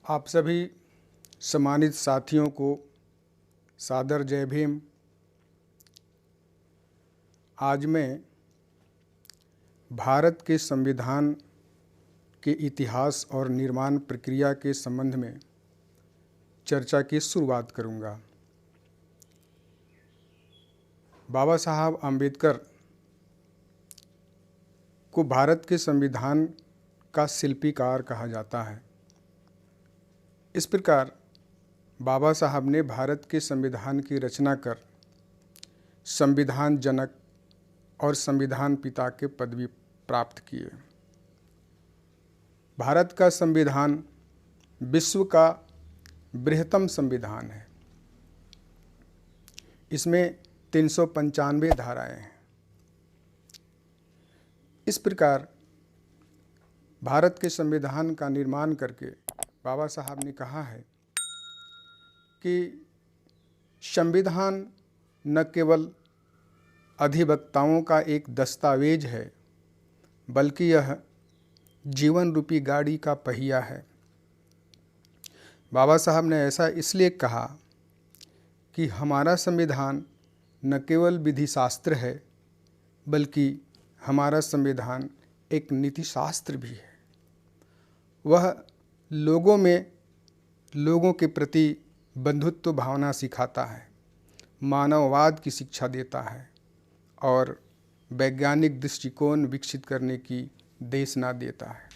आप सभी सम्मानित साथियों को सादर जय भीम। आज मैं भारत के संविधान के इतिहास और निर्माण प्रक्रिया के संबंध में चर्चा की शुरुआत करूंगा। बाबा साहब आम्बेडकर को भारत के संविधान का शिल्पीकार कहा जाता है। इस प्रकार बाबा साहब ने भारत के संविधान की रचना कर संविधान जनक और संविधान पिता के पदवी प्राप्त किए। भारत का संविधान विश्व का बृहत्तम संविधान है। इसमें 395 धाराएं हैं। इस प्रकार भारत के संविधान का निर्माण करके बाबा साहब ने कहा है कि संविधान न केवल अधिवक्ताओं का एक दस्तावेज है, बल्कि यह जीवन रूपी गाड़ी का पहिया है। बाबा साहब ने ऐसा इसलिए कहा कि हमारा संविधान न केवल विधि शास्त्र है, बल्कि हमारा संविधान एक नीति शास्त्र भी है। वह लोगों में लोगों के प्रति बंधुत्व भावना सिखाता है, मानववाद की शिक्षा देता है और वैज्ञानिक दृष्टिकोण विकसित करने की देशना देता है।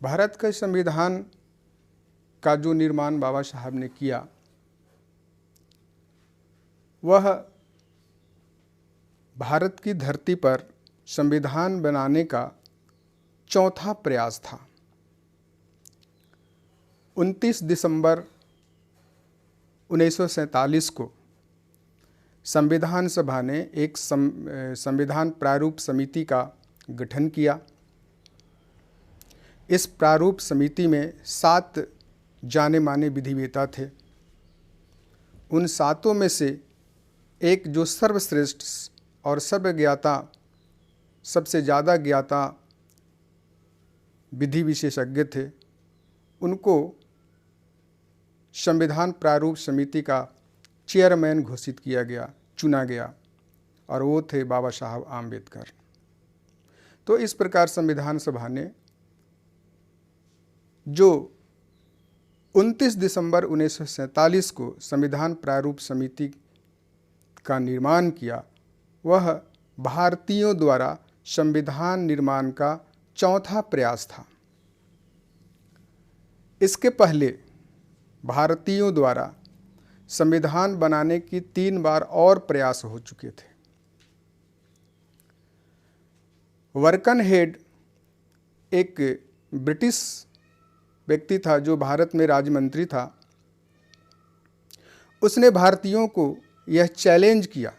भारत के संविधान का जो निर्माण बाबा साहब ने किया, वह भारत की धरती पर संविधान बनाने का चौथा प्रयास था। 29 दिसंबर 1947 को संविधान सभा ने एक संविधान प्रारूप समिति का गठन किया। इस प्रारूप समिति में 7 जाने माने विधिवेत्ता थे। उन 7 में से एक जो सर्वश्रेष्ठ और सर्वज्ञाता, सबसे ज़्यादा ज्ञाता विधि विशेषज्ञ थे, उनको संविधान प्रारूप समिति का चेयरमैन घोषित किया गया, चुना गया, और वो थे बाबा साहब आम्बेडकर। तो इस प्रकार संविधान सभा ने जो 29 दिसंबर 1947 को संविधान प्रारूप समिति का निर्माण किया, वह भारतीयों द्वारा संविधान निर्माण का चौथा प्रयास था। इसके पहले भारतीयों द्वारा संविधान बनाने की 3 बार और प्रयास हो चुके थे। वर्कन हेड एक ब्रिटिश व्यक्ति था जो भारत में राजमंत्री था। उसने भारतीयों को यह चैलेंज किया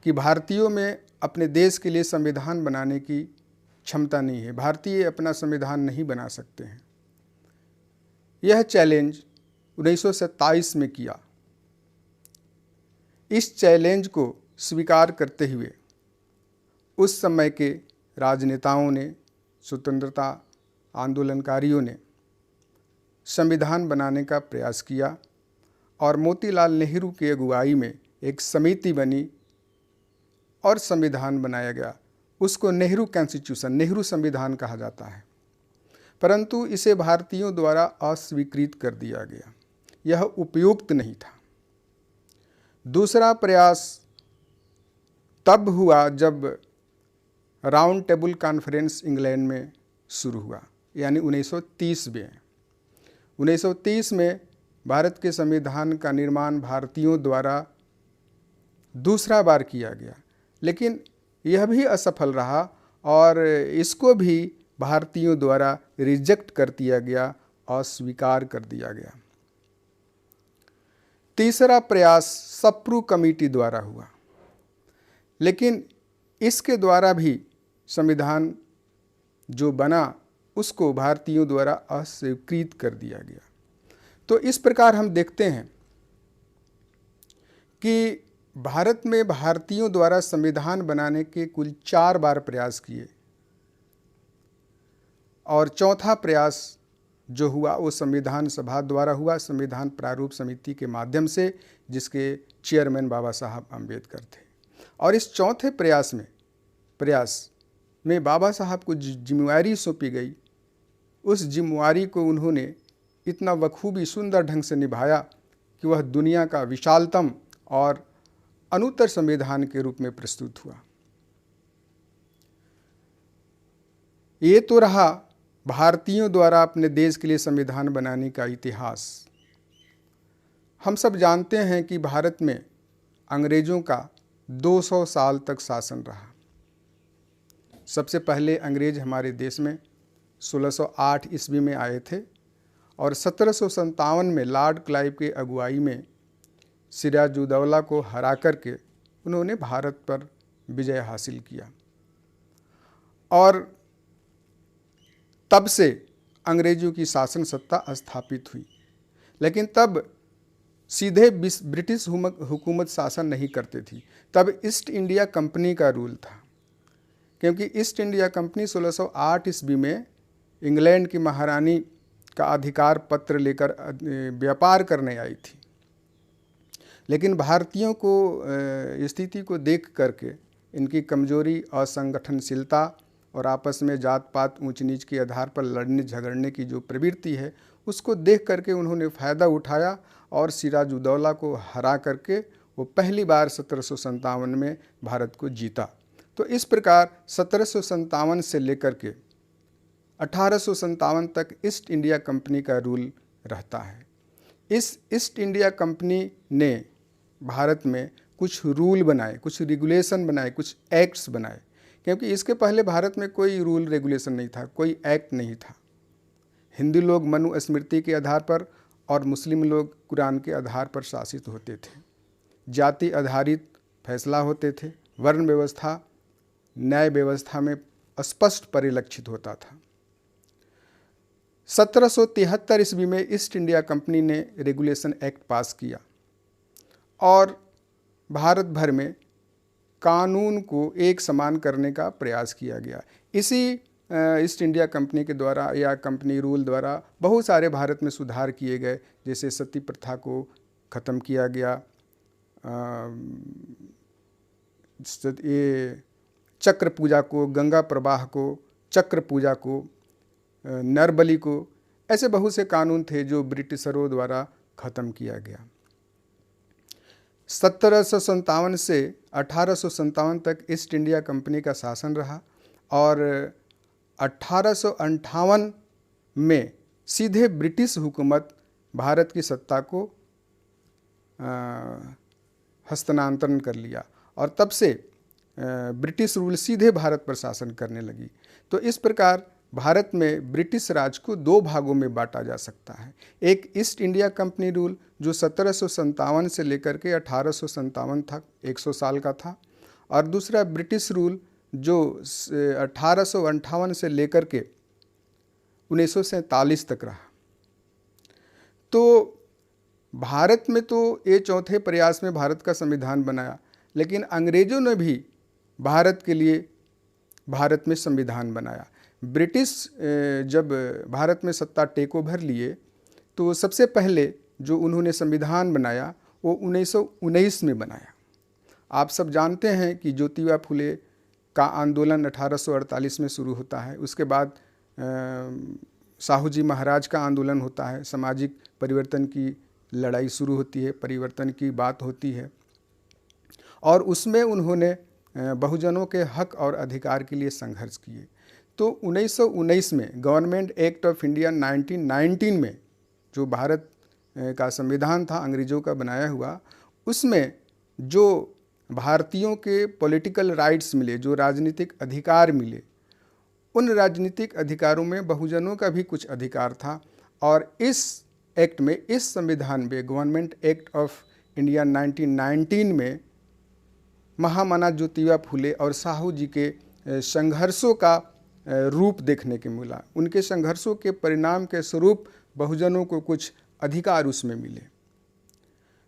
कि भारतीयों में अपने देश के लिए संविधान बनाने की क्षमता नहीं है, भारतीय अपना संविधान नहीं बना सकते हैं। यह चैलेंज 1927 में किया। इस चैलेंज को स्वीकार करते हुए उस समय के राजनेताओं ने, स्वतंत्रता आंदोलनकारियों ने संविधान बनाने का प्रयास किया और मोतीलाल नेहरू की अगुवाई में एक समिति बनी और संविधान बनाया गया। उसको नेहरू कॉन्स्टिट्यूशन, नेहरू संविधान कहा जाता है, परंतु इसे भारतीयों द्वारा अस्वीकृत कर दिया गया। यह उपयुक्त नहीं था। दूसरा प्रयास तब हुआ जब राउंड टेबल कॉन्फ्रेंस इंग्लैंड में शुरू हुआ, यानी 1930 में। 1930 में भारत के संविधान का निर्माण भारतीयों द्वारा दूसरा बार किया गया, लेकिन यह भी असफल रहा और इसको भी भारतीयों द्वारा रिजेक्ट कर दिया गया, अस्वीकार कर दिया गया। तीसरा प्रयास सप्रू कमेटी द्वारा हुआ, लेकिन इसके द्वारा भी संविधान जो बना उसको भारतीयों द्वारा अस्वीकृत कर दिया गया। तो इस प्रकार हम देखते हैं कि भारत में भारतीयों द्वारा संविधान बनाने के कुल 4 बार प्रयास किए और चौथा प्रयास जो हुआ वो संविधान सभा द्वारा हुआ, संविधान प्रारूप समिति के माध्यम से, जिसके चेयरमैन बाबा साहब अम्बेडकर थे। और इस चौथे प्रयास में बाबा साहब को जिम्मेवारी सौंपी गई। उस जिम्मेवारी को उन्होंने इतना बखूबी सुंदर ढंग से निभाया कि वह दुनिया का विशालतम और अनुत्तर संविधान के रूप में प्रस्तुत हुआ। ये तो रहा भारतीयों द्वारा अपने देश के लिए संविधान बनाने का इतिहास। हम सब जानते हैं कि भारत में अंग्रेज़ों का 200 साल तक शासन रहा। सबसे पहले अंग्रेज हमारे देश में 1608 ईस्वी में आए थे और 1757 में लॉर्ड क्लाइव के अगुवाई में सिराजुद्दौला को हरा करके उन्होंने भारत पर विजय हासिल किया और तब से अंग्रेज़ों की शासन सत्ता स्थापित हुई। लेकिन तब सीधे ब्रिटिश हुकूमत शासन नहीं करती थी, तब ईस्ट इंडिया कंपनी का रूल था। क्योंकि ईस्ट इंडिया कंपनी 1608 ईस्वी में इंग्लैंड की महारानी का अधिकार पत्र लेकर व्यापार करने आई थी। लेकिन भारतीयों को स्थिति को देख करके, इनकी कमजोरी, असंगठनशीलता और आपस में जात पात ऊंच नीच के आधार पर लड़ने झगड़ने की जो प्रवृत्ति है, उसको देख करके उन्होंने फ़ायदा उठाया और सिराजुद्दौला को हरा करके वो पहली बार 1757 में भारत को जीता। तो इस प्रकार 1757 से लेकर के 1857 तक ईस्ट इंडिया कंपनी का रूल रहता है। इस ईस्ट इंडिया कंपनी ने भारत में कुछ रूल बनाए, कुछ रेगुलेशन बनाए, कुछ एक्ट्स बनाए। क्योंकि इसके पहले भारत में कोई रूल रेगुलेशन नहीं था, कोई एक्ट नहीं था। हिंदू लोग मनुस्मृति के आधार पर और मुस्लिम लोग कुरान के आधार पर शासित होते थे। जाति आधारित फैसला होते थे। वर्ण व्यवस्था न्याय व्यवस्था में स्पष्ट परिलक्षित होता था। 1773 ईस्वी में ईस्ट इंडिया कंपनी ने रेगुलेशन एक्ट पास किया और भारत भर में कानून को एक समान करने का प्रयास किया गया। इसी ईस्ट इंडिया कंपनी के द्वारा या कंपनी रूल द्वारा बहुत सारे भारत में सुधार किए गए, जैसे सती प्रथा को ख़त्म किया गया, ये चक्र पूजा को, गंगा प्रवाह को, चक्र पूजा को, नरबली को, ऐसे बहुत से कानून थे जो ब्रिटिशरों द्वारा ख़त्म किया गया। 1757 से 1857 तक ईस्ट इंडिया कंपनी का शासन रहा और 1858 में सीधे ब्रिटिश हुकूमत भारत की सत्ता को हस्तांतरण कर लिया और तब से ब्रिटिश रूल सीधे भारत पर शासन करने लगी। तो इस प्रकार भारत में ब्रिटिश राज को दो भागों में बांटा जा सकता है। एक ईस्ट इंडिया कंपनी रूल जो 1757 से लेकर के 1857 तक 100 साल का था, और दूसरा ब्रिटिश रूल जो 1858 से लेकर के 1947 तक रहा। तो भारत में तो ये चौथे प्रयास में भारत का संविधान बनाया, लेकिन अंग्रेज़ों ने भी भारत के लिए भारत में संविधान बनाया। ब्रिटिश जब भारत में सत्ता टेक ओवर लिए तो सबसे पहले जो उन्होंने संविधान बनाया वो 1919 में बनाया। आप सब जानते हैं कि ज्योतिबा फुले का आंदोलन 1848 में शुरू होता है। उसके बाद साहू जी महाराज का आंदोलन होता है, सामाजिक परिवर्तन की लड़ाई शुरू होती है, परिवर्तन की बात होती है और उसमें उन्होंने बहुजनों के हक और अधिकार के लिए संघर्ष किए। तो 1919 में गवर्नमेंट एक्ट ऑफ इंडिया 1919 में जो भारत का संविधान था अंग्रेज़ों का बनाया हुआ, उसमें जो भारतीयों के पॉलिटिकल राइट्स मिले, जो राजनीतिक अधिकार मिले, उन राजनीतिक अधिकारों में बहुजनों का भी कुछ अधिकार था। और इस एक्ट में, इस संविधान में, गवर्नमेंट एक्ट ऑफ इंडिया 1919 में महामना ज्योतिबा फुले और साहू जी के संघर्षों का रूप देखने को मिला। उनके संघर्षों के परिणाम के स्वरूप बहुजनों को कुछ अधिकार उसमें मिले।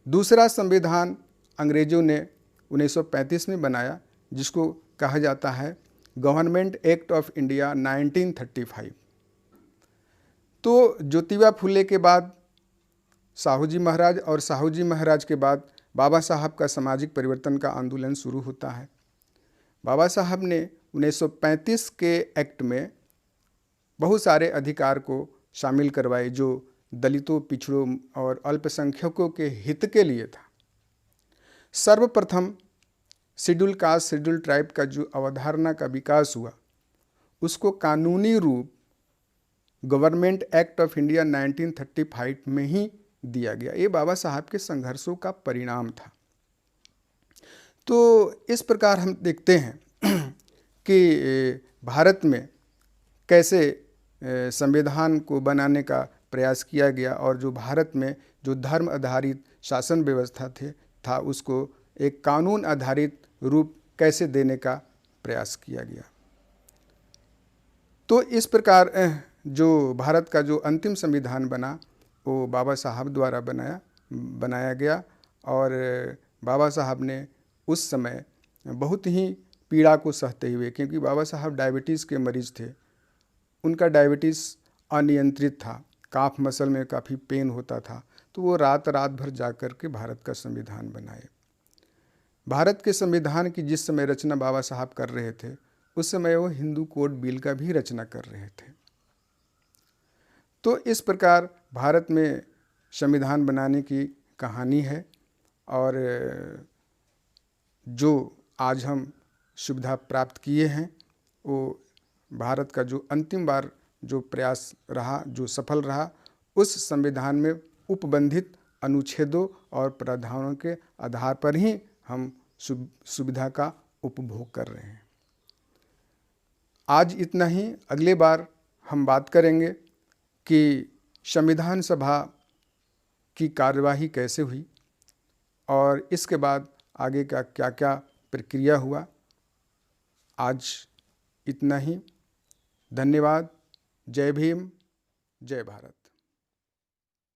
दूसरा संविधान अंग्रेज़ों ने 1935 में बनाया, जिसको कहा जाता है गवर्नमेंट एक्ट ऑफ इंडिया 1935। तो ज्योतिबा फुले के बाद साहू जी महाराज और साहू जी महाराज के बाद बाबा साहब का सामाजिक परिवर्तन का आंदोलन शुरू होता है। बाबा साहब ने 1935 के एक्ट में बहुत सारे अधिकार को शामिल करवाए जो दलितों, पिछड़ों और अल्पसंख्यकों के हित के लिए था। सर्वप्रथम शेड्यूल कास्ट, शेड्यूल ट्राइब का जो अवधारणा का विकास हुआ उसको कानूनी रूप गवर्नमेंट एक्ट ऑफ इंडिया 1935 में ही दिया गया। ये बाबा साहब के संघर्षों का परिणाम था। तो इस प्रकार हम देखते हैं कि भारत में कैसे संविधान को बनाने का प्रयास किया गया और जो भारत में जो धर्म आधारित शासन व्यवस्था था उसको एक कानून आधारित रूप कैसे देने का प्रयास किया गया। तो इस प्रकार जो भारत का जो अंतिम संविधान बना वो बाबा साहब द्वारा बनाया गया और बाबा साहब ने उस समय बहुत ही पीड़ा को सहते हुए, क्योंकि बाबा साहब डायबिटीज़ के मरीज़ थे, उनका डायबिटीज़ अनियंत्रित था, काफ मसल में काफ़ी पेन होता था, तो वो रात भर जा कर के भारत का संविधान बनाए। भारत के संविधान की जिस समय रचना बाबा साहब कर रहे थे उस समय वो हिंदू कोड बिल का भी रचना कर रहे थे। तो इस प्रकार भारत में संविधान बनाने की कहानी है और जो आज हम सुविधा प्राप्त किए हैं वो भारत का जो अंतिम बार जो प्रयास रहा, जो सफल रहा, उस संविधान में उपबंधित अनुच्छेदों और प्रावधानों के आधार पर ही हम सुविधा का उपभोग कर रहे हैं। आज इतना ही। अगले बार हम बात करेंगे कि संविधान सभा की कार्यवाही कैसे हुई और इसके बाद आगे का क्या क्या प्रक्रिया हुआ। आज इतना ही। धन्यवाद। जय भीम, जय भारत।